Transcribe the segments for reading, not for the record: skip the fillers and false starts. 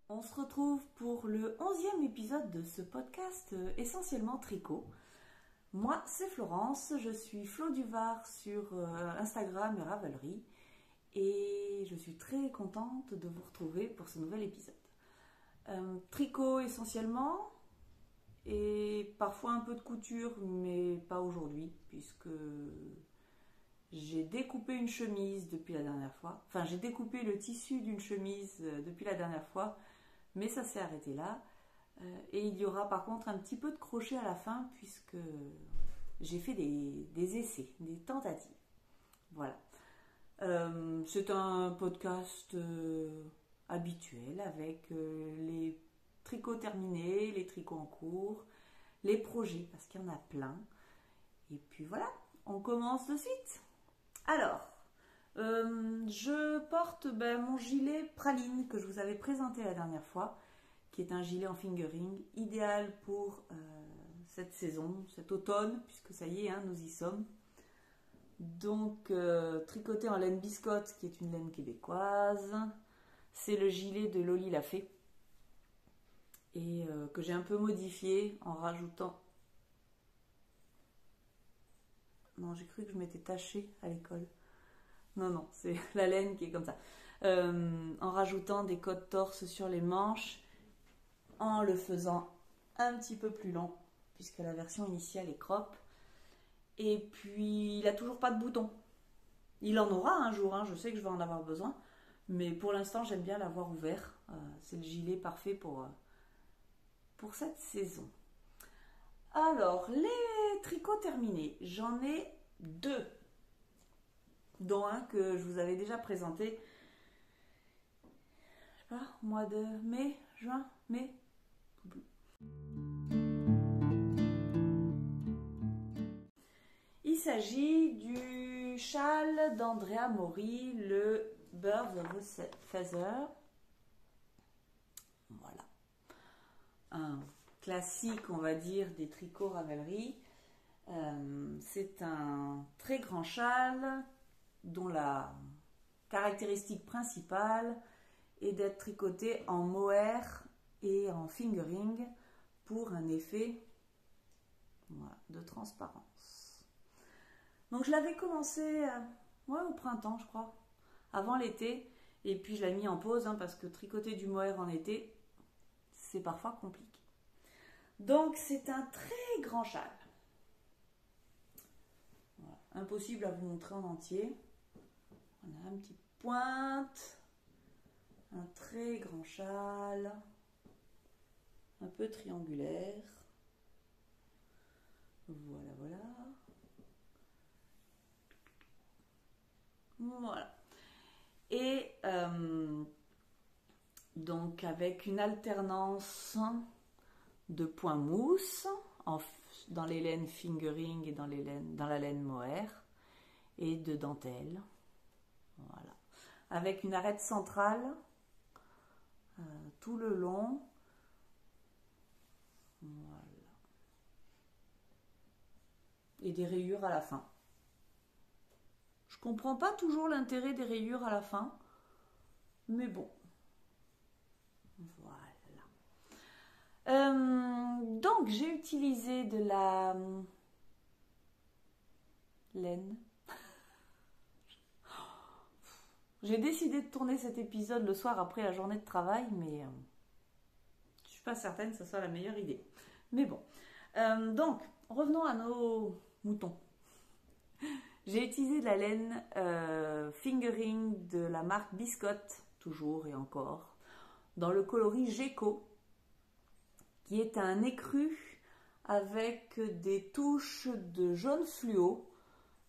On se retrouve pour le 11e épisode de ce podcast essentiellement tricot. Moi, c'est Florence, je suis Flo Duvar sur Instagram et Ravelry et je suis très contente de vous retrouver pour ce nouvel épisode. Tricot essentiellement et parfois un peu de couture, mais pas aujourd'hui puisque j'ai découpé une chemise depuis la dernière fois. Enfin, j'ai découpé le tissu d'une chemise depuis la dernière fois, mais ça s'est arrêté là. Et il y aura par contre un petit peu de crochet à la fin puisque j'ai fait des essais, des tentatives. Voilà. C'est un podcast habituel avec les tricots terminés, les tricots en cours, les projets parce qu'il y en a plein. Et puis voilà, on commence de suite. Alors, je porte mon gilet praline que je vous avais présenté la dernière fois, qui est un gilet en fingering, idéal pour cette saison, cet automne, puisque ça y est, hein, nous y sommes. Donc, tricoté en laine biscotte, qui est une laine québécoise. C'est le gilet de Loli l'a fait, et que j'ai un peu modifié en rajoutant... Non, j'ai cru que je m'étais tachée à l'école. Non, c'est la laine qui est comme ça. En rajoutant des côtes torse sur les manches, en le faisant un petit peu plus long, puisque la version initiale est crop. Et puis, il n'a toujours pas de bouton. Il en aura un jour, hein, je sais que je vais en avoir besoin, mais pour l'instant, j'aime bien l'avoir ouvert. C'est le gilet parfait pour cette saison. Alors, les tricots terminés, j'en ai deux, dont un que je vous avais déjà présenté, je sais pas, au mois de mai. Il s'agit du châle d'Andrea Mori, le Birds of a Feather. Voilà. Un classique, on va dire, des tricots Ravelry. C'est un très grand châle dont la caractéristique principale est d'être tricoté en mohair et en fingering pour un effet de transparence. Donc je l'avais commencé au printemps, je crois, avant l'été, et puis je l'ai mis en pause parce que tricoter du mohair en été, c'est parfois compliqué. Donc c'est un très grand châle. Voilà. Impossible à vous montrer en entier. On a une petite pointe, un très grand châle, un peu triangulaire. Voilà. Voilà. Et donc avec une alternance de points mousse dans les laines fingering et dans la laine mohair et de dentelle. Voilà. Avec une arête centrale tout le long. Voilà. Et des rayures à la fin. Je comprends pas toujours l'intérêt des rayures à la fin, mais bon. Voilà. Donc j'ai utilisé de la laine. J'ai décidé de tourner cet épisode le soir après la journée de travail, mais je suis pas certaine que ce soit la meilleure idée. Mais bon. Donc, revenons à nos moutons. J'ai utilisé de la laine fingering de la marque Biscotte, toujours et encore, dans le coloris Gecko, qui est un écru avec des touches de jaune fluo,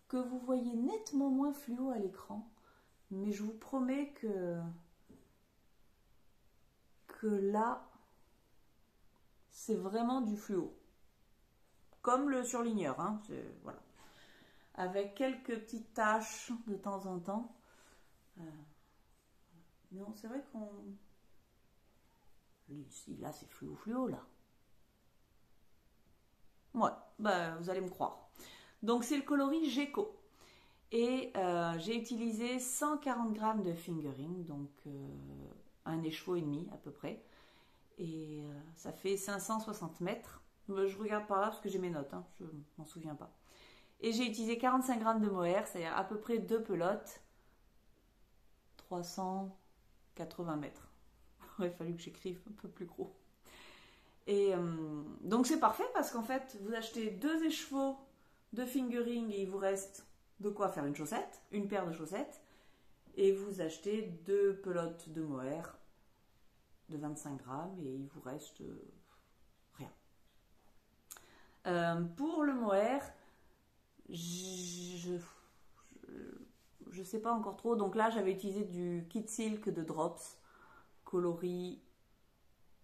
que vous voyez nettement moins fluo à l'écran, mais je vous promets que là, c'est vraiment du fluo. Comme le surligneur, hein, voilà. Avec quelques petites taches de temps en temps. Non, c'est vrai qu'on... Ici, là, c'est fluo, là. Ouais, vous allez me croire. Donc, c'est le coloris Gecko. Et j'ai utilisé 140 g de fingering, donc un un écheveau et demi à peu près. Et ça fait 560 mètres. Je regarde par là parce que j'ai mes notes, hein, je m'en souviens pas. Et j'ai utilisé 45 grammes de mohair, c'est-à-dire à peu près 2 pelotes, 380 mètres. Il aurait fallu que j'écrive un peu plus gros. Et donc c'est parfait parce qu'en fait, vous achetez 2 écheveaux de fingering et il vous reste de quoi faire une chaussette, une paire de chaussettes. Et vous achetez 2 pelotes de mohair de 25 grammes et il vous reste rien. Pour le mohair, je sais pas encore trop. Donc là, j'avais utilisé du Kit Silk de Drops, coloris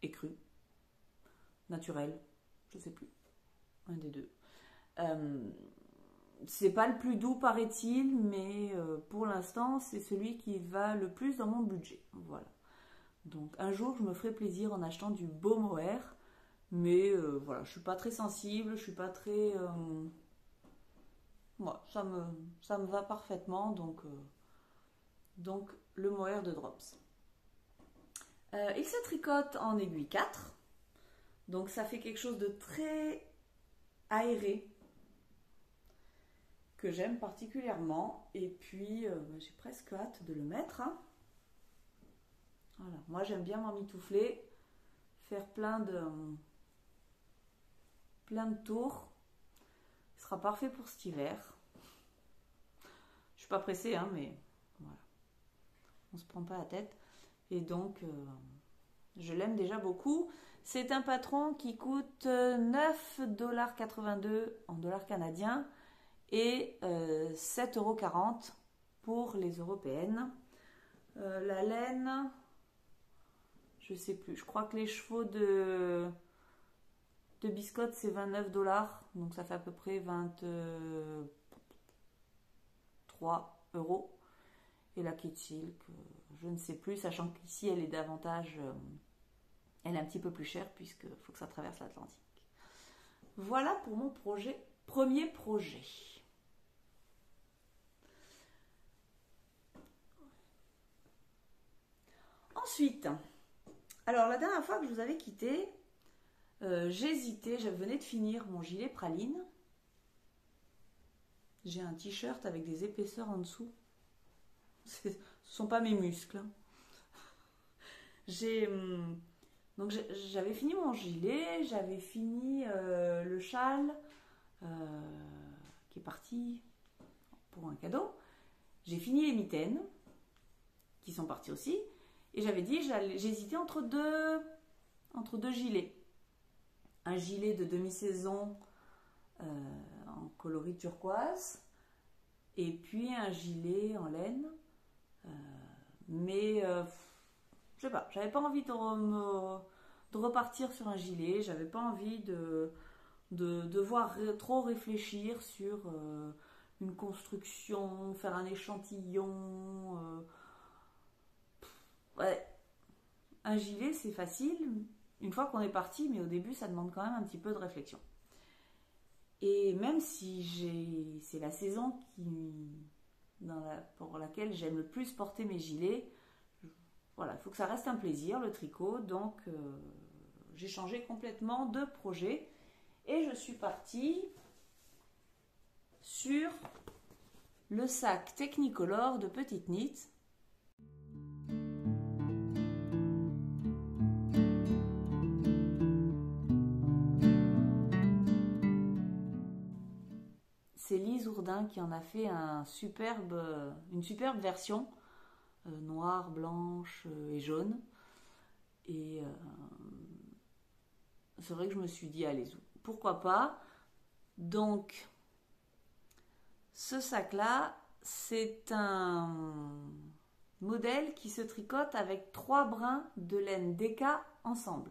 et cru, naturel, je sais plus, un des deux. C'est pas le plus doux paraît-il, mais pour l'instant, c'est celui qui va le plus dans mon budget. Voilà. Donc un jour, je me ferai plaisir en achetant du beau mohair, mais voilà, je suis pas très sensible, je suis pas très... Moi, ça me va parfaitement, donc le mohair de Drops. Il se tricote en aiguille 4, donc ça fait quelque chose de très aéré, que j'aime particulièrement, et puis j'ai presque hâte de le mettre. Hein. Voilà, moi j'aime bien m'emmitoufler, faire plein de tours. Il sera parfait pour cet hiver. Je suis pas pressée, hein, mais voilà. On se prend pas la tête. Et donc, je l'aime déjà beaucoup. C'est un patron qui coûte 9,82 $ en dollars canadiens et 7,40 € pour les européennes. La laine, je sais plus. Je crois que les chevaux de biscotte c'est 29 $, donc ça fait à peu près 23 €. Et la Kit Silk, je ne sais plus, sachant qu'ici elle est davantage, elle est un petit peu plus chère puisqu'il faut que ça traverse l'Atlantique. Voilà pour mon premier projet. Ensuite, alors la dernière fois que je vous avais quitté, j'hésitais, je venais de finir mon gilet praline. J'ai un t-shirt avec des épaisseurs en dessous. Ce ne sont pas mes muscles. Donc j'avais fini mon gilet, j'avais fini le châle qui est parti pour un cadeau. J'ai fini les mitaines qui sont parties aussi. Et j'avais dit, j'hésitais entre deux gilets. Un gilet de demi-saison en coloris turquoise et puis un gilet en laine. Mais je sais pas, j'avais pas envie de repartir sur un gilet, j'avais pas envie de devoir trop réfléchir sur une construction, faire un échantillon. Ouais, un gilet c'est facile une fois qu'on est parti, mais au début ça demande quand même un petit peu de réflexion. Et même si c'est la saison pour laquelle j'aime le plus porter mes gilets, voilà, il faut que ça reste un plaisir le tricot, donc j'ai changé complètement de projet et je suis partie sur le sac Technicolor de Petite Knit. C'est Lise Ourdin qui en a fait une superbe version, noire, blanche et jaune. Et c'est vrai que je me suis dit, allez, pourquoi pas. Donc, ce sac-là, c'est un modèle qui se tricote avec 3 brins de laine Deka ensemble.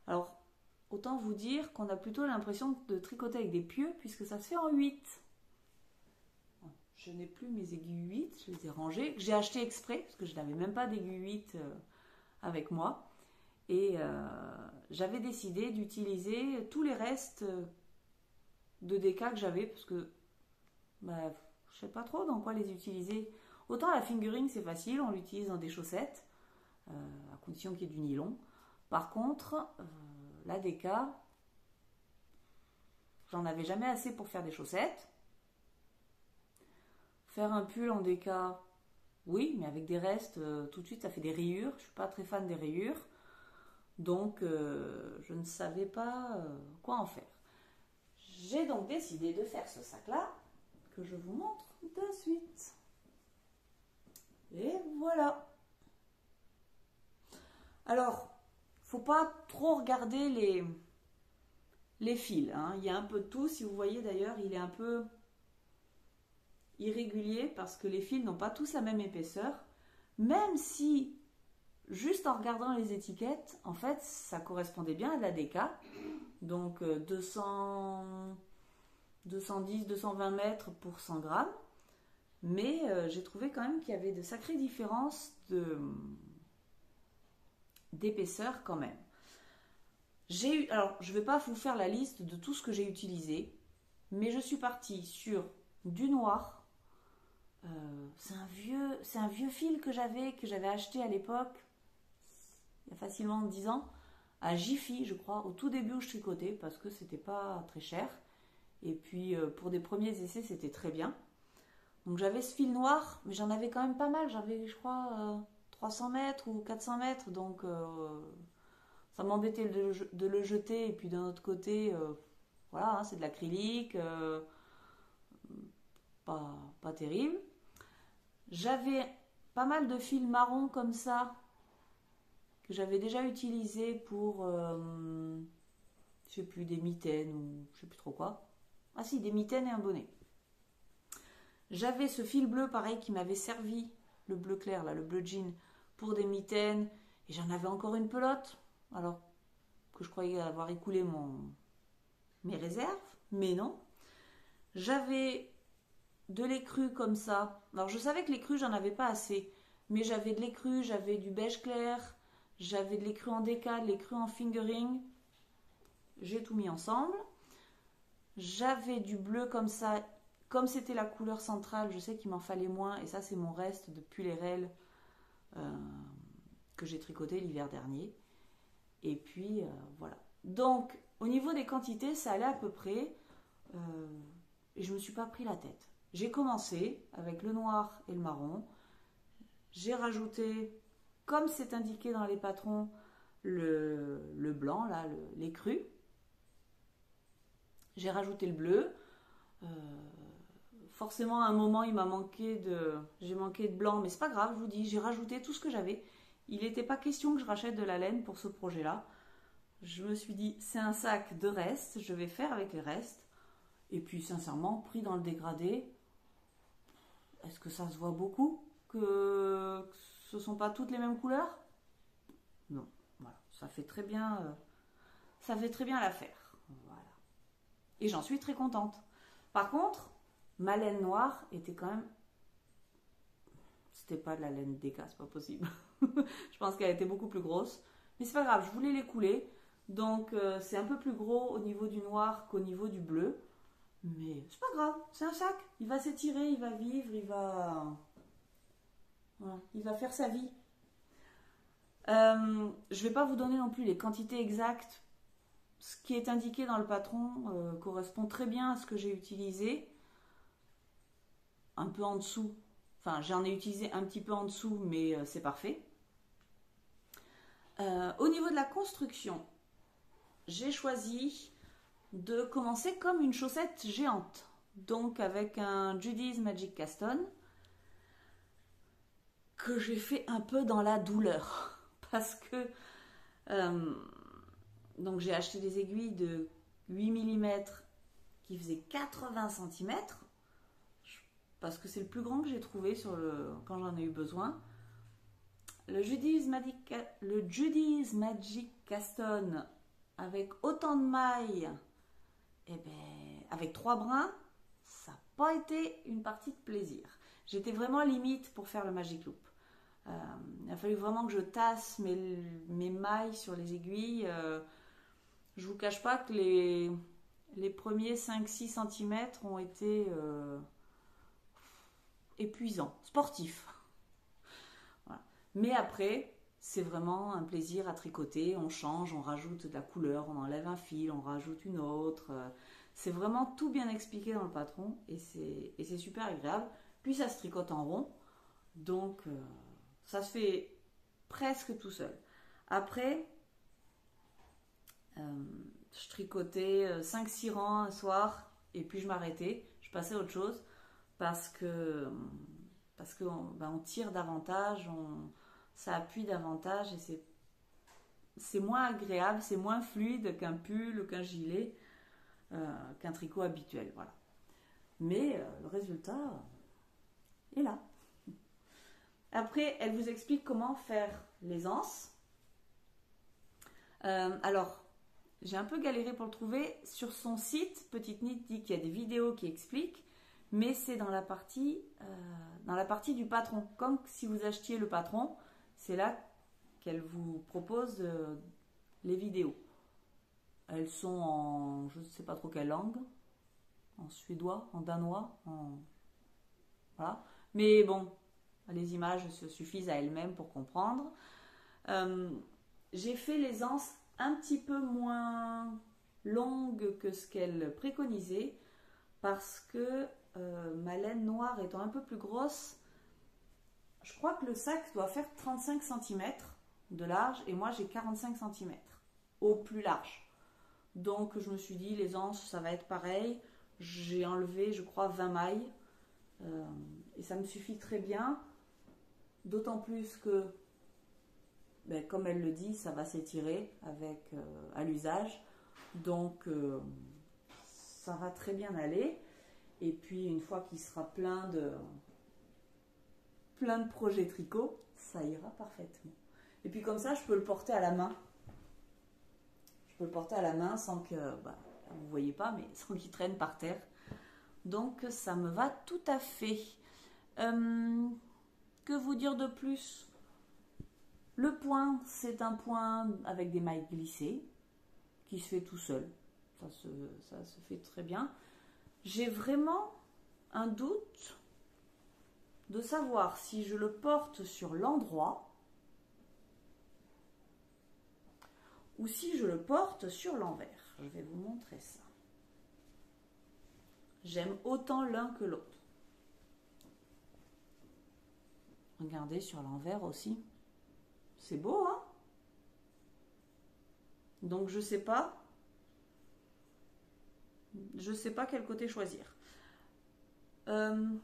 Alors, autant vous dire qu'on a plutôt l'impression de tricoter avec des pieux puisque ça se fait en 8. Je n'ai plus mes aiguilles 8, je les ai rangées, que j'ai acheté exprès parce que je n'avais même pas d'aiguilles 8 avec moi. Et j'avais décidé d'utiliser tous les restes de Deka que j'avais parce que je ne sais pas trop dans quoi les utiliser. Autant la fingering c'est facile, on l'utilise dans des chaussettes. À condition qu'il y ait du nylon. Par contre, la DK, j'en avais jamais assez pour faire des chaussettes. Faire un pull en DK, oui, mais avec des restes, tout de suite ça fait des rayures. Je suis pas très fan des rayures. Donc je ne savais pas quoi en faire. J'ai donc décidé de faire ce sac-là, que je vous montre de suite. Et voilà. Alors, faut pas trop regarder les fils, hein. Il y a un peu de tout. Si vous voyez d'ailleurs, il est un peu irrégulier parce que les fils n'ont pas tous la même épaisseur. Même si, juste en regardant les étiquettes, en fait, ça correspondait bien à de la DK. Donc 210, 220 mètres pour 100 grammes. Mais j'ai trouvé quand même qu'il y avait de sacrées différences d'épaisseur quand même. Alors, je ne vais pas vous faire la liste de tout ce que j'ai utilisé, mais je suis partie sur du noir. C'est un vieux fil que j'avais acheté à l'époque, il y a facilement 10 ans, à Jiffy, je crois, au tout début où je tricotais, parce que c'était pas très cher. Et puis, pour des premiers essais, c'était très bien. Donc, j'avais ce fil noir, mais j'en avais quand même pas mal. J'avais, je crois, 300 mètres ou 400 mètres, donc ça m'embêtait de le jeter. Et puis, d'un autre côté, voilà, hein, c'est de l'acrylique, pas terrible. J'avais pas mal de fils marron comme ça, que j'avais déjà utilisé pour, je sais plus, des mitaines ou je sais plus trop quoi. Ah si, des mitaines et un bonnet. J'avais ce fil bleu pareil qui m'avait servi, le bleu clair là, le bleu jean, pour des mitaines. Et j'en avais encore une pelote, alors que je croyais avoir écoulé mes réserves, mais non. J'avais de l'écru comme ça. Alors je savais que l'écru j'en avais pas assez, mais j'avais de l'écru, j'avais du beige clair, j'avais de l'écru en déca, de l'écru en fingering. J'ai tout mis ensemble. J'avais du bleu comme ça, comme c'était la couleur centrale, je sais qu'il m'en fallait moins, et ça c'est mon reste de pull RL que j'ai tricoté l'hiver dernier. Et puis voilà. Donc au niveau des quantités, ça allait à peu près, et je me suis pas pris la tête. J'ai commencé avec le noir et le marron. J'ai rajouté, comme c'est indiqué dans les patrons, le blanc, là, l'écru. J'ai rajouté le bleu. Forcément, à un moment, j'ai manqué de blanc, mais c'est pas grave, je vous dis, j'ai rajouté tout ce que j'avais. Il n'était pas question que je rachète de la laine pour ce projet-là. Je me suis dit, c'est un sac de restes, je vais faire avec les restes. Et puis, sincèrement, pris dans le dégradé, est-ce que ça se voit beaucoup que ce ne sont pas toutes les mêmes couleurs? Non, voilà, ça fait très bien l'affaire. Voilà. Et j'en suis très contente. Par contre, ma laine noire était quand même... C'était pas de la laine DK, c'est pas possible. Je pense qu'elle était beaucoup plus grosse. Mais c'est pas grave, je voulais les couler. Donc c'est un peu plus gros au niveau du noir qu'au niveau du bleu. Mais c'est pas grave, c'est un sac. Il va s'étirer, il va vivre, voilà, il va faire sa vie. Je vais pas vous donner non plus les quantités exactes. Ce qui est indiqué dans le patron correspond très bien à ce que j'ai utilisé. Un peu en dessous. Enfin, j'en ai utilisé un petit peu en dessous, mais c'est parfait. Au niveau de la construction, j'ai choisi de commencer comme une chaussette géante. Donc avec un Judy's Magic Caston que j'ai fait un peu dans la douleur. Parce que donc j'ai acheté des aiguilles de 8 mm qui faisaient 80 cm. Parce que c'est le plus grand que j'ai trouvé quand j'en ai eu besoin. Le Judy's Magic Caston avec autant de mailles, et avec 3 brins, ça n'a pas été une partie de plaisir. J'étais vraiment limite pour faire le Magic Loop. Il a fallu vraiment que je tasse mes mailles sur les aiguilles. Je vous cache pas que les premiers 5-6 cm ont été épuisants, sportifs. Voilà. Mais après, c'est vraiment un plaisir à tricoter. On change, on rajoute de la couleur, on enlève un fil, on rajoute une autre. C'est vraiment tout bien expliqué dans le patron et c'est super agréable. Puis ça se tricote en rond, donc ça se fait presque tout seul. Après, je tricotais 5-6 rangs un soir et puis je m'arrêtais, je passais à autre chose parce que on tire davantage, ça appuie davantage et c'est moins agréable, c'est moins fluide qu'un pull ou qu'un gilet, qu'un tricot habituel, voilà. Mais le résultat est là. Après, elle vous explique comment faire les anses. Alors, j'ai un peu galéré pour le trouver. Sur son site, Petite Knit dit qu'il y a des vidéos qui expliquent, mais c'est dans la partie du patron. Comme si vous achetiez le patron, c'est là qu'elle vous propose les vidéos. Elles sont en, je ne sais pas trop quelle langue, en suédois, en danois, voilà. Mais bon, les images se suffisent à elles-mêmes pour comprendre. J'ai fait les anses un petit peu moins longues que ce qu'elle préconisait parce que ma laine noire étant un peu plus grosse, je crois que le sac doit faire 35 cm de large et moi j'ai 45 cm au plus large. Donc je me suis dit les anses ça va être pareil. J'ai enlevé je crois 20 mailles et ça me suffit très bien. D'autant plus que comme elle le dit, ça va s'étirer à l'usage. Donc ça va très bien aller. Et puis une fois qu'il sera plein de projets tricot, ça ira parfaitement. Et puis comme ça, je peux le porter à la main. Je peux le porter à la main sans que, vous voyez pas, mais sans qu'il traîne par terre. Donc ça me va tout à fait. Que vous dire de plus? Le point, c'est un point avec des mailles glissées qui se fait tout seul. Ça se fait très bien. J'ai vraiment un doute de savoir si je le porte sur l'endroit ou si je le porte sur l'envers. Je vais vous montrer ça. J'aime autant l'un que l'autre. Regardez sur l'envers aussi. C'est beau, hein? Donc je sais pas. Je sais pas quel côté choisir. Le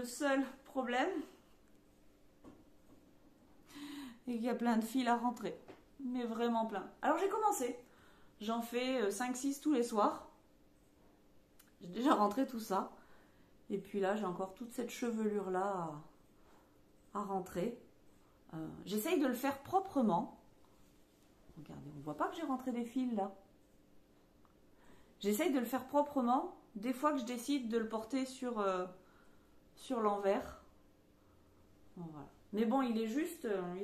seul problème est qu'il y a plein de fils à rentrer. Mais vraiment plein. Alors j'ai commencé. J'en fais 5-6 tous les soirs. J'ai déjà rentré tout ça. Et puis là, j'ai encore toute cette chevelure-là à rentrer. J'essaye de le faire proprement. Regardez, on ne voit pas que j'ai rentré des fils là. J'essaye de le faire proprement. Des fois que je décide de le porter sur l'envers. Bon, voilà. Mais bon, il est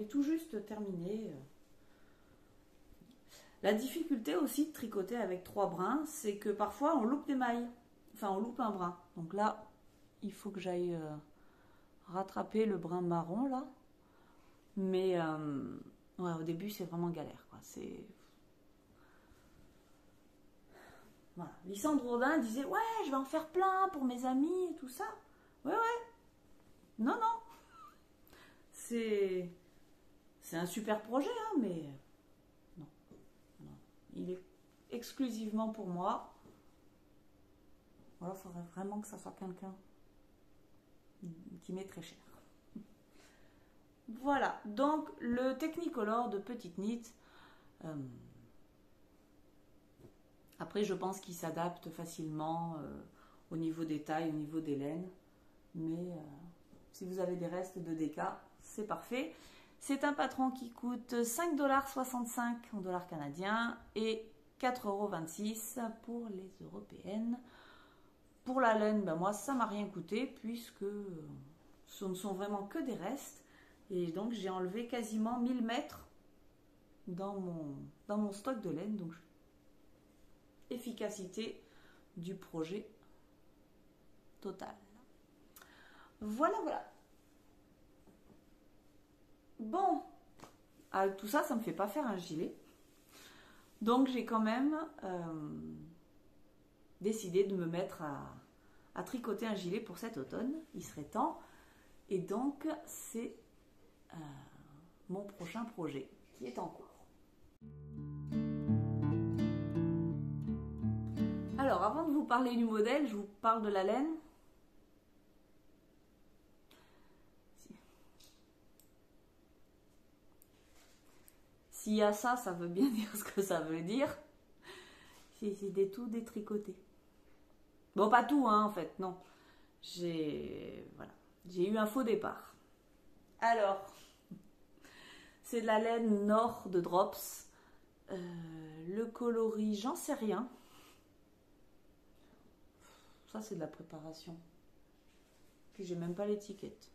tout juste terminé. La difficulté aussi de tricoter avec 3 brins, c'est que parfois on loupe des mailles. Enfin, on loupe un brin. Donc là, il faut que j'aille rattraper le brin marron là. Mais ouais, au début, c'est vraiment galère, quoi. Voilà. Lysandre Rodin disait ouais, je vais en faire plein pour mes amis et tout ça. Ouais. Non. C'est un super projet, hein, mais non. Il est exclusivement pour moi. Voilà, il faudrait vraiment que ça soit quelqu'un qui m'est très cher. Voilà, donc le Technicolor de Petite Knit. Après, je pense qu'il s'adapte facilement au niveau des tailles, au niveau des laines. Mais si vous avez des restes de DK, c'est parfait. C'est un patron qui coûte 5,65 $ en dollars canadiens et 4,26 € pour les européennes. Pour la laine, moi, ça m'a rien coûté puisque ce ne sont vraiment que des restes. Et donc, j'ai enlevé quasiment 1000 mètres dans mon stock de laine. Donc, efficacité du projet total. Voilà. Bon, avec tout ça, ça me fait pas faire un gilet. Donc j'ai quand même décidé de me mettre à tricoter un gilet pour cet automne. Il serait temps. Et donc c'est mon prochain projet qui est en cours. Alors avant de vous parler du modèle, je vous parle de la laine. S'il y a ça, ça veut bien dire ce que ça veut dire. C'est tout détricoté. Bon, pas tout, hein, en fait, non. J'ai eu un faux départ. Alors, c'est de la laine Nord de Drops. Le coloris, j'en sais rien. Ça, c'est de la préparation. Puis, j'ai même pas l'étiquette.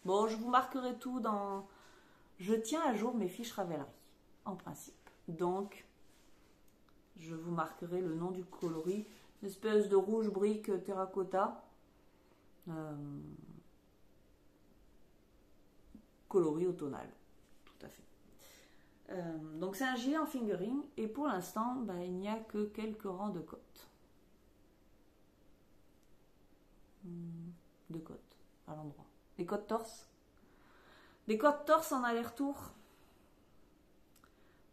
Bon, je vous marquerai tout dans... Je tiens à jour mes fiches Ravelry, en principe. Donc, je vous marquerai le nom du coloris. Une espèce de rouge brique terracotta. Coloris automnal. Tout à fait. Donc, c'est un gilet en fingering. Et pour l'instant, il n'y a que quelques rangs de côtes. De côtes, à l'endroit. Les côtes torse. Des côtes torse en aller-retour.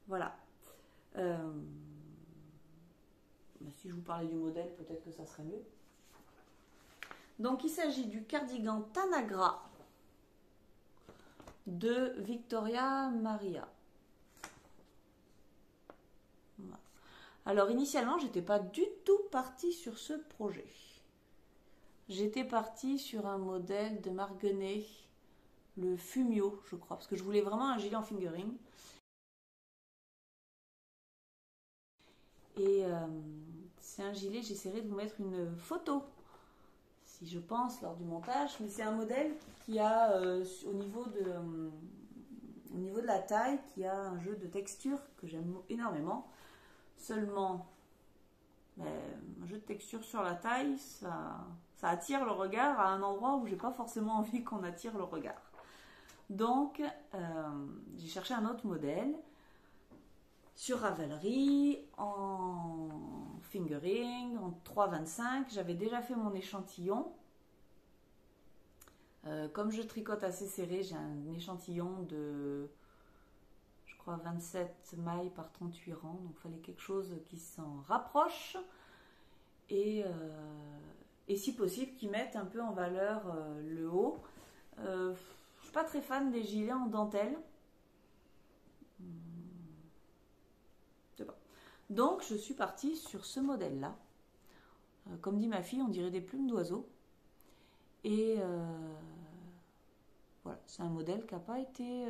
Voilà. Si je vous parlais du modèle, peut-être que ça serait mieux. Donc il s'agit du cardigan Tanagra de Victoria Maria. Voilà. Alors initialement, j'étais pas du tout partie sur ce projet. J'étais partie sur un modèle de Marguenet, le Fumio, je crois, parce que je voulais vraiment un gilet en fingering. Et c'est un gilet, j'essaierai de vous mettre une photo, si je pense, lors du montage. Mais c'est un modèle qui a, au niveau de la taille, qui a un jeu de texture que j'aime énormément. Seulement, un jeu de texture sur la taille, ça attire le regard à un endroit où j'ai pas forcément envie qu'on attire le regard. Donc, j'ai cherché un autre modèle sur Ravelry, en fingering, en 3,25. J'avais déjà fait mon échantillon. Comme je tricote assez serré, j'ai un échantillon de, je crois, 27 mailles par 38 rangs. Donc, il fallait quelque chose qui s'en rapproche. Et si possible, qui mette un peu en valeur le haut. Je ne suis pas très fan des gilets en dentelle. Donc je suis partie sur ce modèle-là. Comme dit ma fille, on dirait des plumes d'oiseaux. Et voilà, c'est un modèle qui n'a pas été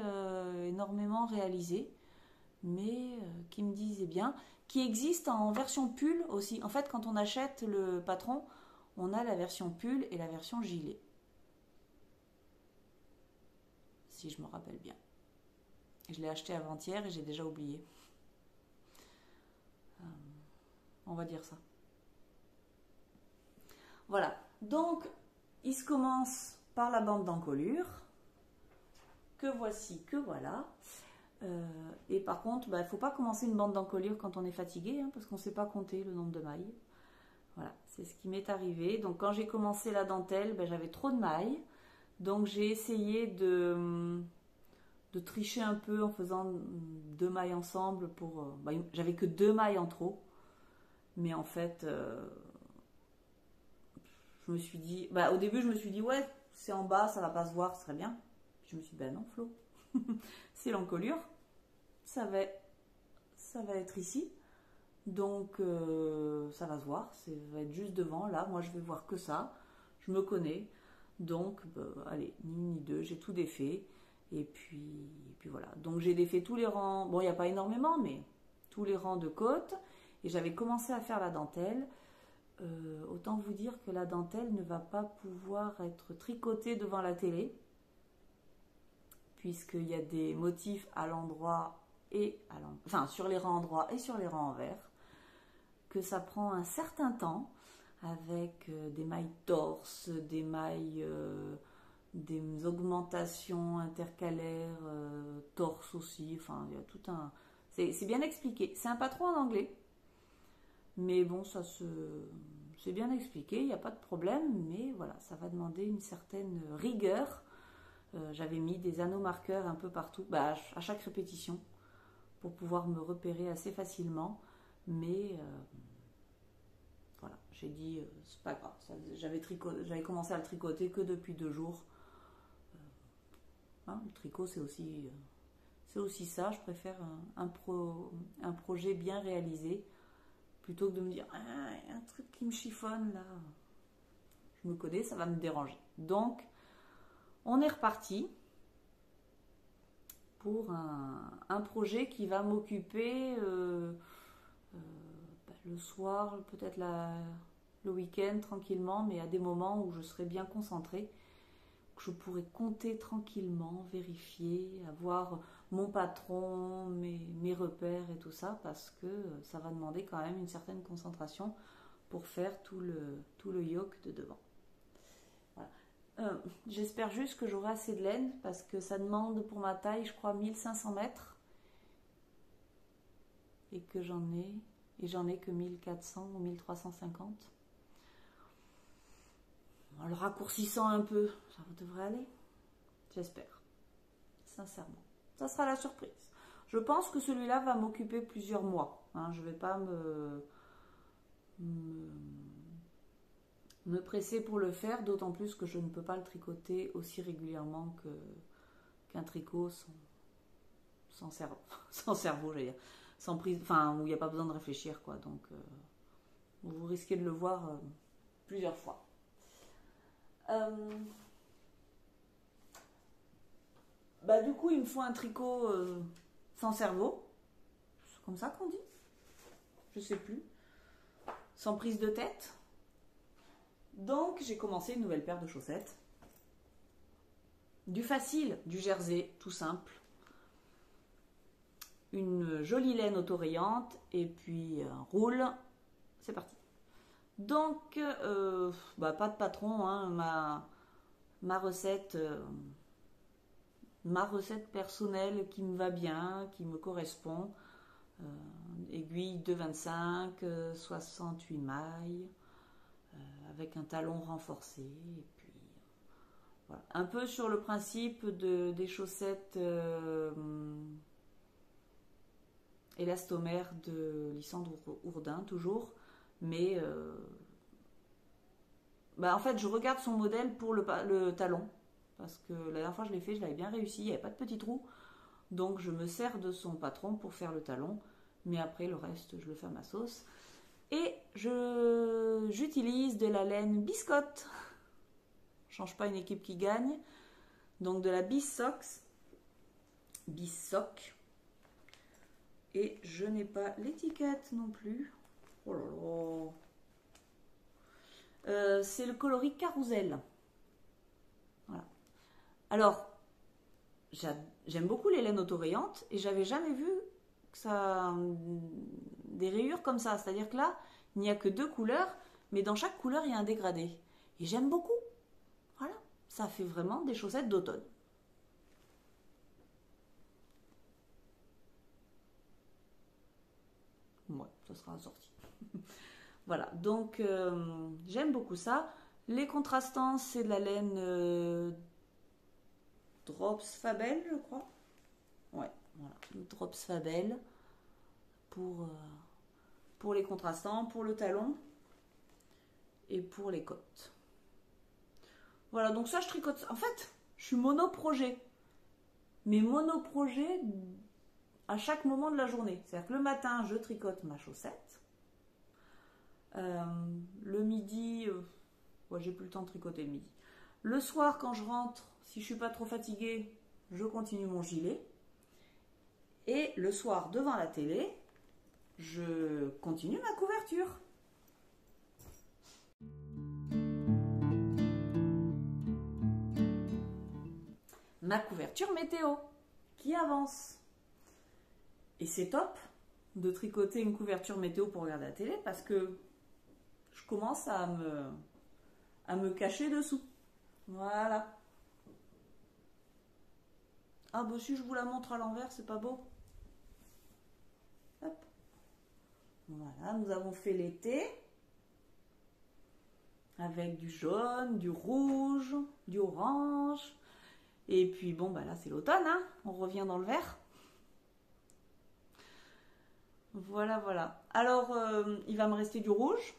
énormément réalisé, mais qui me disait bien, qui existe en version pull aussi. En fait, quand on achète le patron, on a la version pull et la version gilet. Si je me rappelle bien. Je l'ai acheté avant-hier et j'ai déjà oublié. On va dire ça. Voilà. Donc, il se commence par la bande d'encolure. Que voici, que voilà. Et par contre, il ne faut pas commencer une bande d'encolure quand on est fatigué, hein, parce qu'on ne sait pas compter le nombre de mailles. Voilà, c'est ce qui m'est arrivé. Donc, quand j'ai commencé la dentelle, j'avais trop de mailles. Donc, j'ai essayé de tricher un peu en faisant 2 mailles ensemble pour... j'avais que 2 mailles en trop. Mais en fait, je me suis dit... au début, je me suis dit, ouais, c'est en bas, ça va pas se voir, ce serait bien. Je me suis dit, non, Flo. C'est l'encolure. Ça va être ici. Donc, ça va se voir. Ça va être juste devant. Là, moi, je vais voir que ça. Je me connais. Donc, allez, ni une ni deux, j'ai tout défait. Et puis voilà. Donc, j'ai défait tous les rangs. Bon, il n'y a pas énormément, mais tous les rangs de côte. Et j'avais commencé à faire la dentelle. Autant vous dire que la dentelle ne va pas pouvoir être tricotée devant la télé, puisqu'il y a des motifs à l'endroit et à l'envers, enfin sur les rangs endroits et sur les rangs envers, que ça prend un certain temps, avec des mailles torse, des mailles des augmentations intercalaires, torse aussi, enfin il y a tout un... C'est bien expliqué. C'est un patron en anglais, mais bon, c'est bien expliqué, il n'y a pas de problème, mais voilà, ça va demander une certaine rigueur. J'avais mis des anneaux marqueurs un peu partout, à chaque répétition, pour pouvoir me repérer assez facilement, mais voilà, j'ai dit, c'est pas grave, j'avais commencé à le tricoter que depuis 2 jours. Le tricot, c'est aussi ça, je préfère un projet bien réalisé, plutôt que de me dire, un truc qui me chiffonne là, je me connais, ça va me déranger. Donc, on est reparti pour un projet qui va m'occuper le soir, peut-être le week-end tranquillement, mais à des moments où je serai bien concentrée, que je pourrai compter tranquillement, vérifier, avoir mon patron, mes repères et tout ça, parce que ça va demander quand même une certaine concentration pour faire tout le yoke de devant. Voilà. J'espère juste que j'aurai assez de laine, parce que ça demande pour ma taille, je crois, 1500 mètres, et que j'en ai que 1400 ou 1350. En le raccourcissant un peu, ça devrait aller. J'espère. Sincèrement. Ça sera la surprise. Je pense que celui-là va m'occuper plusieurs mois. Je ne vais pas me presser pour le faire, d'autant plus que je ne peux pas le tricoter aussi régulièrement qu'un tricot sans cerveau. Sans cerveau, j'allais dire. Sans prise, enfin, où il n'y a pas besoin de réfléchir, quoi. Donc, vous risquez de le voir plusieurs fois. Du coup, il me faut un tricot sans cerveau. C'est comme ça qu'on dit? Je sais plus. Sans prise de tête. Donc, j'ai commencé une nouvelle paire de chaussettes. Du facile, du jersey, tout simple. Une jolie laine autorayante et puis un roule. C'est parti. Donc, pas de patron, ma recette personnelle qui me va bien, qui me correspond. Aiguille de 25, 68 mailles, avec un talon renforcé. Et puis, voilà. Un peu sur le principe des chaussettes élastomères de Lysandre Ourdin, toujours. Mais en fait, je regarde son modèle pour le talon, parce que la dernière fois je l'ai fait, je l'avais bien réussi, il n'y avait pas de petits trous, donc je me sers de son patron pour faire le talon, mais après le reste je le fais à ma sauce. Et j'utilise de la laine biscotte, je change pas une équipe qui gagne, donc de la Bissock, et je n'ai pas l'étiquette non plus. Oh là là. C'est le coloris Carousel. Voilà. Alors, j'aime beaucoup les laines autorayantes et j'avais jamais vu des rayures comme ça. C'est-à-dire que là, il n'y a que 2 couleurs, mais dans chaque couleur, il y a un dégradé. Et j'aime beaucoup. Voilà. Ça fait vraiment des chaussettes d'automne. Ouais, ça sera assorti. Voilà, donc j'aime beaucoup ça. Les contrastants, c'est de la laine Drops Fabel, je crois. Ouais, voilà, Drops Fabel pour les contrastants, pour le talon et pour les côtes. Voilà, donc ça je tricote. En fait, je suis monoprojet. Mais monoprojet à chaque moment de la journée. C'est-à-dire que le matin, je tricote ma chaussette. Le midi, j'ai plus le temps de tricoter le midi. Le soir, quand je rentre, si je suis pas trop fatiguée, je continue mon gilet. Et le soir, devant la télé, je continue ma couverture. Ma couverture météo qui avance. Et c'est top de tricoter une couverture météo pour regarder la télé parce que je commence à me cacher dessous. Voilà. Ah bah si je vous la montre à l'envers, c'est pas beau. Hop. Voilà, nous avons fait l'été. Avec du jaune, du rouge, du orange. Et puis bon, bah là c'est l'automne, hein, on revient dans le vert. Voilà, voilà. Alors, il va me rester du rouge,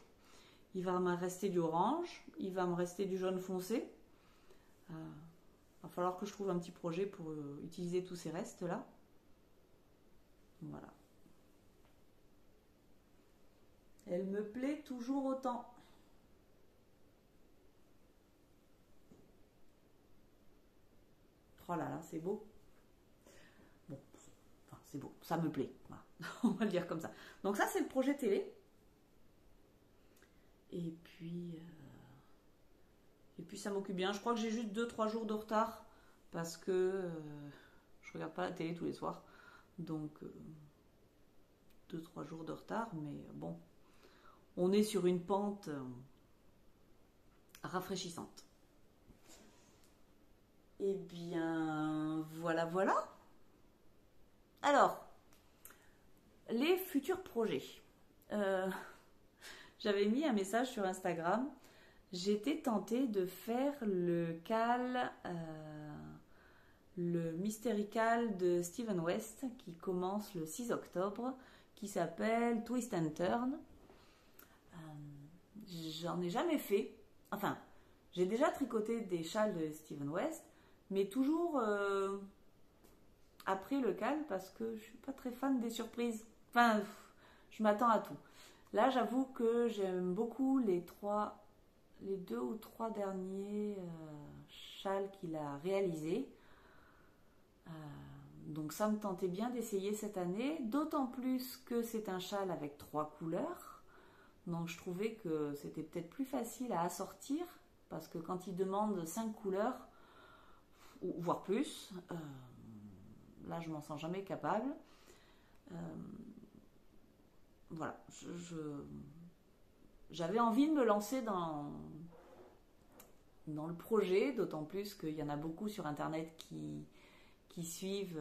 il va me rester du orange, il va me rester du jaune foncé. Va falloir que je trouve un petit projet pour utiliser tous ces restes-là. Voilà. Elle me plaît toujours autant. Oh là là, c'est beau. Bon, enfin, c'est beau, ça me plaît. Voilà. On va le dire comme ça. Donc ça, c'est le projet télé. Et puis ça m'occupe bien. Je crois que j'ai juste 2-3 jours de retard parce que je regarde pas la télé tous les soirs. Donc 2-3 jours de retard, mais bon, on est sur une pente rafraîchissante. Eh bien, voilà, voilà. Alors, les futurs projets. J'avais mis un message sur Instagram. J'étais tentée de faire le cal, le Mystery Cal de Steven West qui commence le 6 octobre, qui s'appelle Twist and Turn. J'en ai jamais fait. Enfin, j'ai déjà tricoté des châles de Steven West, mais toujours après le cal parce que je suis pas très fan des surprises. Enfin, je m'attends à tout. Là, j'avoue que j'aime beaucoup les 2 ou 3 derniers châles qu'il a réalisés. Donc ça me tentait bien d'essayer cette année, d'autant plus que c'est un châle avec 3 couleurs. Donc je trouvais que c'était peut-être plus facile à assortir, parce que quand il demande 5 couleurs, voire plus, là je m'en sens jamais capable. Voilà, j'avais envie de me lancer dans le projet, d'autant plus qu'il y en a beaucoup sur internet qui suivent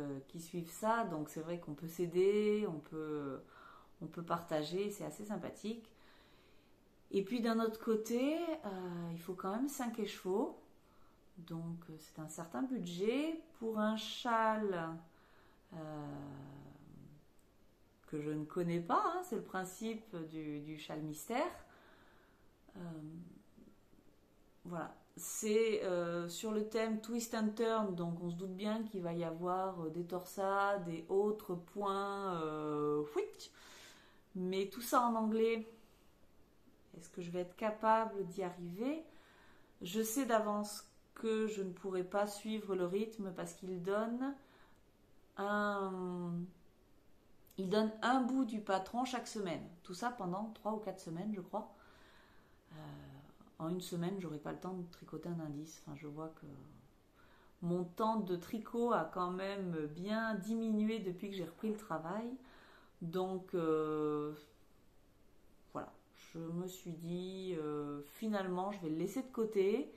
ça, donc c'est vrai qu'on peut s'aider, on peut partager, c'est assez sympathique. Et puis d'un autre côté, il faut quand même 5 écheveaux, donc c'est un certain budget pour un châle que je ne connais pas, hein, c'est le principe du châle mystère. Voilà, c'est sur le thème Twist and Turn, donc on se doute bien qu'il va y avoir des torsades et autres points, mais tout ça en anglais. Est-ce que je vais être capable d'y arriver? Je sais d'avance que je ne pourrai pas suivre le rythme parce qu'il donne un bout du patron chaque semaine. Tout ça pendant 3 ou 4 semaines, je crois. En une semaine, j'aurai pas le temps de tricoter un indice. Enfin, je vois que mon temps de tricot a quand même bien diminué depuis que j'ai repris le travail. Donc, voilà. Je me suis dit, finalement, je vais le laisser de côté.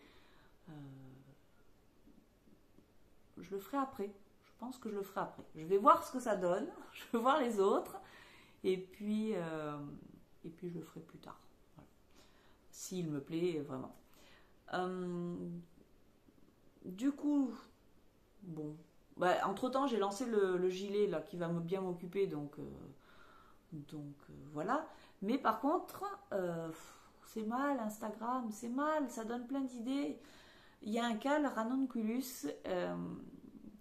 Je le ferai après. Je pense que je le ferai après. Je vais voir ce que ça donne. Je vais voir les autres. Et puis je le ferai plus tard. Voilà. S'il me plaît vraiment. Du coup, bon. Bah, entre-temps, j'ai lancé le gilet là, qui va bien m'occuper. Donc voilà. Mais par contre, c'est mal Instagram. C'est mal. Ça donne plein d'idées. Il y a un cal Ranunculus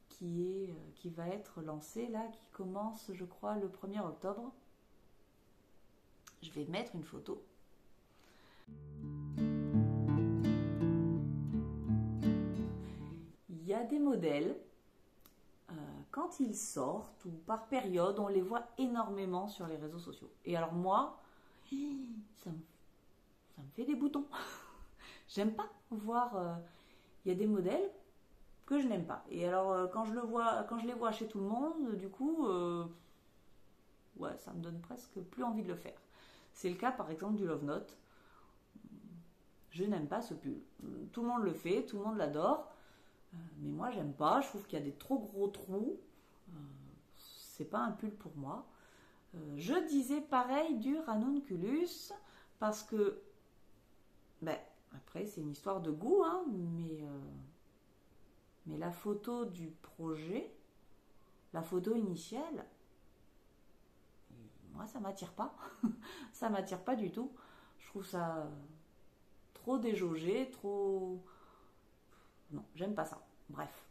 qui va être lancé là, qui commence je crois le 1er octobre. Je vais mettre une photo. Il y a des modèles, quand ils sortent ou par période, on les voit énormément sur les réseaux sociaux. Et alors moi, ça me fait des boutons. J'aime pas voir... Il y a des modèles que je n'aime pas. Et alors quand je les vois chez tout le monde, du coup, ouais, ça me donne presque plus envie de le faire. C'est le cas par exemple du Love Note. Je n'aime pas ce pull. Tout le monde le fait, tout le monde l'adore. Mais moi, j'aime pas. Je trouve qu'il y a des trop gros trous. C'est pas un pull pour moi. Je disais pareil du ranunculus parce que, ben, après, c'est une histoire de goût, hein, mais la photo du projet, la photo initiale, moi, ça m'attire pas. Ça m'attire pas du tout. Je trouve ça trop déjaugé, trop... Non, j'aime pas ça. Bref.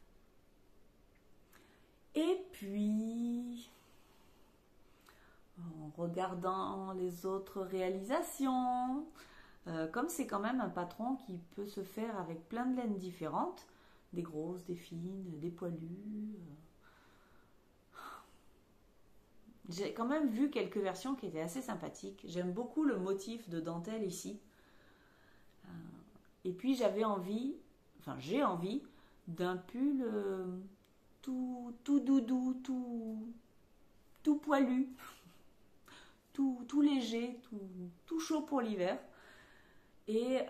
Et puis, en regardant les autres réalisations, comme c'est quand même un patron qui peut se faire avec plein de laines différentes, des grosses, des fines, des poilues. J'ai quand même vu quelques versions qui étaient assez sympathiques. J'aime beaucoup le motif de dentelle ici. Et puis j'ai envie d'un pull tout doudou, tout poilu, tout léger, tout chaud pour l'hiver. Et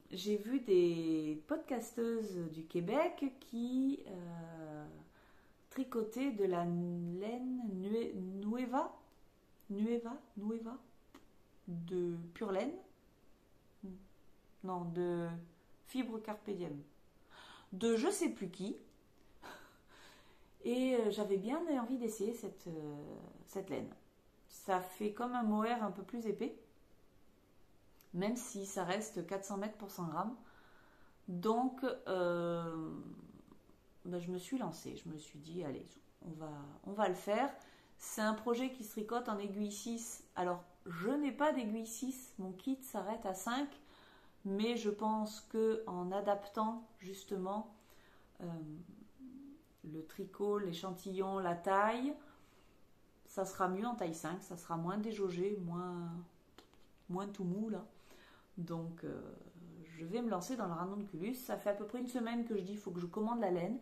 j'ai vu des podcasteuses du Québec qui tricotaient de la laine Nueva de pure laine. Non, de fibre carpe diem. De je sais plus qui. Et j'avais bien envie d'essayer cette laine. Ça fait comme un mohair un peu plus épais. Même si ça reste 400 mètres pour 100 grammes. Donc, je me suis lancée. Je me suis dit, allez, on va le faire. C'est un projet qui se tricote en aiguille 6. Alors, je n'ai pas d'aiguille 6. Mon kit s'arrête à 5. Mais je pense qu'en adaptant justement le tricot, l'échantillon, la taille, ça sera mieux en taille 5. Ça sera moins déjaugé, moins tout mou là. Donc, je vais me lancer dans le ranunculus. Ça fait à peu près une semaine que je dis il faut que je commande la laine.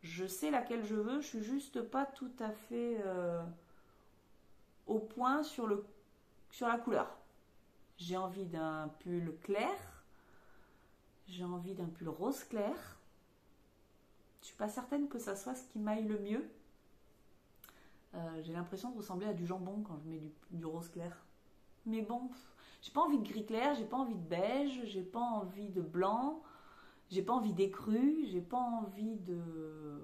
Je sais laquelle je veux, je suis juste pas tout à fait au point sur la couleur. J'ai envie d'un pull clair. J'ai envie d'un pull rose clair. Je suis pas certaine que ça soit ce qui m'aille le mieux. J'ai l'impression de ressembler à du jambon quand je mets du rose clair. Mais bon, j'ai pas envie de gris clair, j'ai pas envie de beige, j'ai pas envie de blanc, j'ai pas envie d'écru, j'ai pas envie de...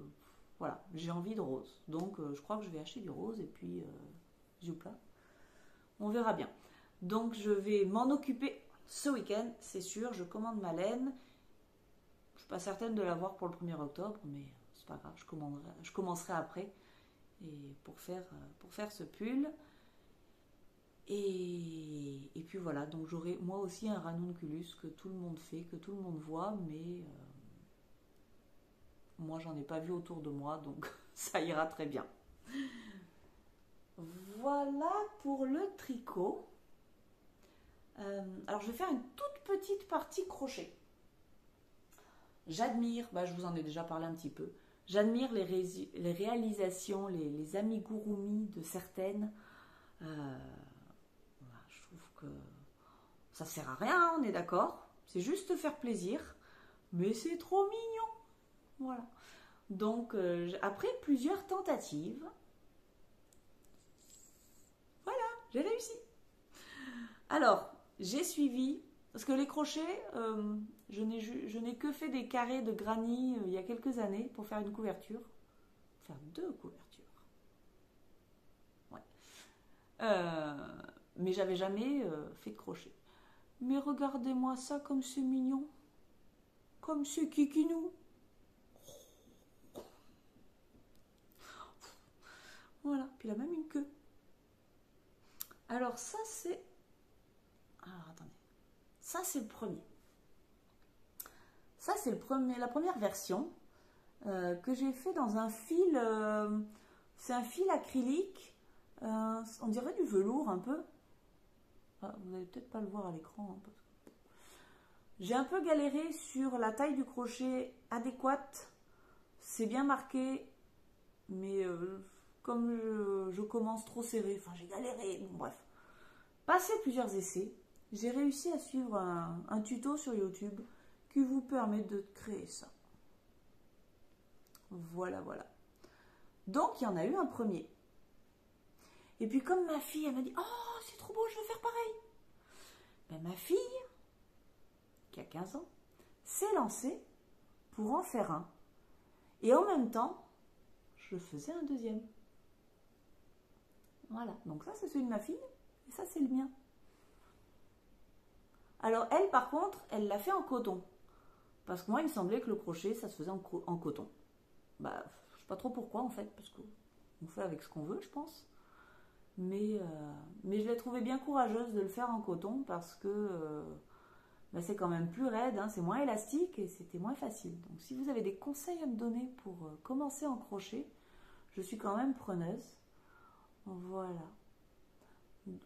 Voilà, j'ai envie de rose. Donc je crois que je vais acheter du rose et puis zoupla. On verra bien. Donc je vais m'en occuper ce week-end, c'est sûr. Je commande ma laine. Je suis pas certaine de l'avoir pour le 1er octobre, mais c'est pas grave, je commencerai après et pour faire ce pull. Et puis voilà, donc j'aurai moi aussi un ranunculus que tout le monde fait, que tout le monde voit, mais moi j'en ai pas vu autour de moi, donc ça ira très bien. Voilà pour le tricot. Alors je vais faire une toute petite partie crochet. J'admire, je vous en ai déjà parlé un petit peu, j'admire les réalisations, les amigurumi de certaines. Je trouve que ça sert à rien, on est d'accord. C'est juste faire plaisir, mais c'est trop mignon. Voilà. Donc après plusieurs tentatives, voilà, j'ai réussi. Alors, j'ai suivi, parce que les crochets, je n'ai que fait des carrés de granit il y a quelques années pour faire une couverture. Faire 2 couvertures. Ouais. Mais j'avais jamais fait de crochet. Mais regardez-moi ça comme c'est mignon. Comme c'est kikinou. Voilà, puis il a même une queue. Alors ça c'est... Alors attendez. Ça c'est le premier. Ça c'est la première version que j'ai fait dans un fil... c'est un fil acrylique. On dirait du velours un peu. Ah, vous n'allez peut-être pas le voir à l'écran. Hein, j'ai un peu galéré sur la taille du crochet adéquate. C'est bien marqué. Mais comme je commence trop serré, enfin j'ai galéré. Bon, bref. Passé plusieurs essais, j'ai réussi à suivre un tuto sur YouTube qui vous permet de créer ça. Voilà, voilà. Donc, il y en a eu un premier. Et puis, comme ma fille, elle m'a dit « Oh, c'est trop beau, je veux faire pareil !» Ben, ma fille, qui a 15 ans, s'est lancée pour en faire un. Et en même temps, je faisais un deuxième. Voilà. Donc ça, c'est celui de ma fille. Et ça, c'est le mien. Alors, elle, par contre, elle l'a fait en coton. Parce que moi, il me semblait que le crochet, ça se faisait en coton. Bah, je sais pas trop pourquoi, en fait. Parce qu'on fait avec ce qu'on veut, je pense. Mais je l'ai trouvée bien courageuse de le faire en coton. Parce que bah, c'est quand même plus raide. Hein, c'est moins élastique et c'était moins facile. Donc, si vous avez des conseils à me donner pour commencer en crochet, je suis quand même preneuse. Voilà.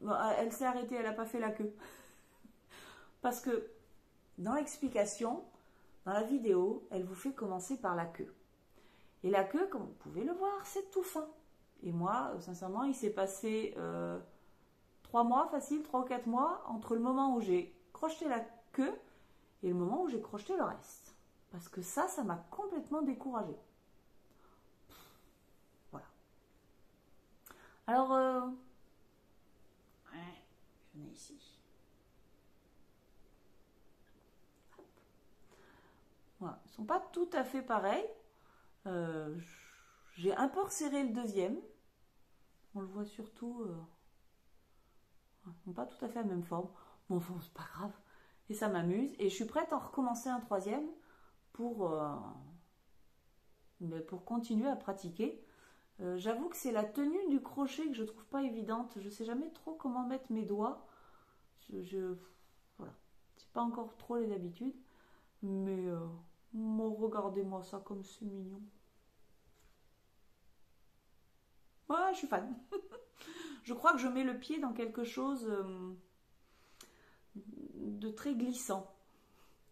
Bon, elle s'est arrêtée, elle n'a pas fait la queue. Parce que dans l'explication, dans la vidéo, elle vous fait commencer par la queue. Et la queue, comme vous pouvez le voir, c'est tout fin. Et moi, sincèrement, il s'est passé 3 mois, facile, 3 ou 4 mois, entre le moment où j'ai crocheté la queue et le moment où j'ai crocheté le reste. Parce que ça m'a complètement découragée. Voilà. Alors, j'en ai ici. Voilà. Ils ne sont pas tout à fait pareils. J'ai un peu resserré le deuxième. On le voit surtout. Ils n'ont pas tout à fait la même forme. Bon, enfin, c'est pas grave. Et ça m'amuse. Et je suis prête à en recommencer un troisième pour continuer à pratiquer. J'avoue que c'est la tenue du crochet que je trouve pas évidente. Je sais jamais trop comment mettre mes doigts. Voilà. C'est pas encore trop les habitudes. Mais regardez-moi ça comme c'est mignon. Ouais, je suis fan. Je crois que je mets le pied dans quelque chose de très glissant.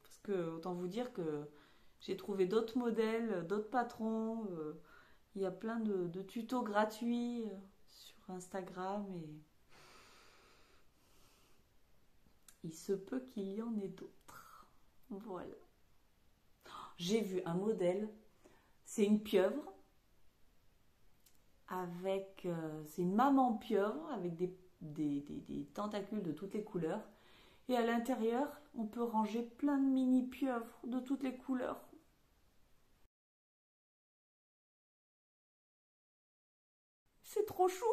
Parce que, autant vous dire que j'ai trouvé d'autres modèles, d'autres patrons. Il y a plein de tutos gratuits sur Instagram et il se peut qu'il y en ait d'autres. Voilà. J'ai vu un modèle, c'est une pieuvre avec, c'est une maman pieuvre avec des tentacules de toutes les couleurs. Et à l'intérieur, on peut ranger plein de mini pieuvres de toutes les couleurs. C'est trop chou.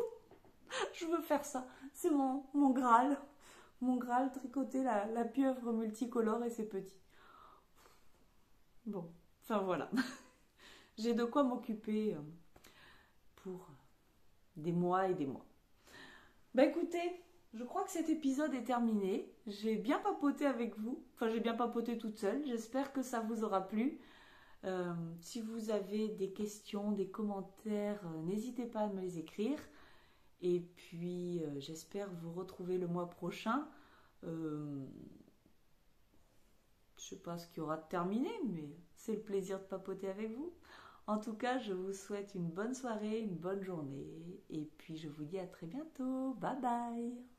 Je veux faire ça. C'est mon Graal. Mon Graal, tricoter la pieuvre multicolore et ses petits. Bon, enfin voilà. J'ai de quoi m'occuper pour des mois et des mois. Bah écoutez, je crois que cet épisode est terminé. J'ai bien papoté avec vous. Enfin, j'ai bien papoté toute seule. J'espère que ça vous aura plu. Si vous avez des questions, des commentaires, n'hésitez pas à me les écrire. Et puis, j'espère vous retrouver le mois prochain. Je ne sais pas ce qu'il y aura de terminé, mais c'est le plaisir de papoter avec vous. En tout cas, je vous souhaite une bonne soirée, une bonne journée. Et puis, je vous dis à très bientôt. Bye bye!